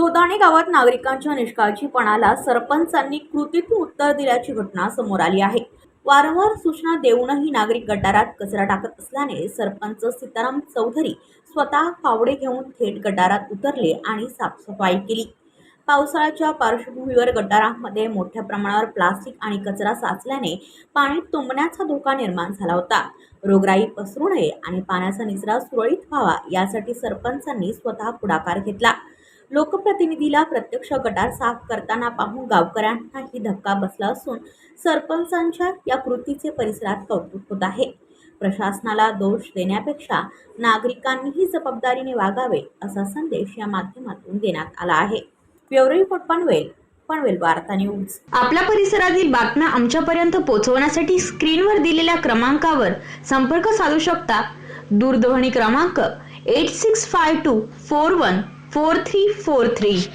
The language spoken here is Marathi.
धोदाणे गावात नागरिकांच्या निष्काळजीपणाला सरपंचांनी कृतीतून उत्तर दिल्याची घटना समोर आली आहे। वारंवार सूचना देऊनही नागरिक गटारात कचरा टाकत असल्याने सरपंच सीताराम चौधरी स्वतः फावडे घेऊन थेट गटारात उतरले आणि साफसफाई केली। पावसाळ्याच्या पार्श्वभूमीवर गटारांमध्ये मोठ्या प्रमाणावर प्लास्टिक आणि कचरा साचल्याने पाणी तुंबण्याचा धोका निर्माण झाला होता। रोगराई पसरू नये आणि पाण्याचा निचरा सुरळीत व्हावा यासाठी सरपंचांनी स्वतः पुढाकार घेतला। लोकप्रतिनिधीला प्रत्यक्ष गटार साफ करताना पाहून गावकऱ्यांनाही धक्का बसला असून सरपंचांच्या या कृतीचे परिसरात कौतुक होत आहे। प्रशासनाला दोष देण्यापेक्षा नागरिकांनीही जबाबदारीने वागावे असा संदेश या माध्यमातून देण्यात आला आहे। ब्युरो रिपोर्ट पनवेल वार्ता न्यूज। आपल्या परिसरातील बातम्या आमच्यापर्यंत पोहोचवण्यासाठी स्क्रीनवर दिलेल्या क्रमांकावर संपर्क साधू शकता। दूरध्वनी क्रमांक 8652414343।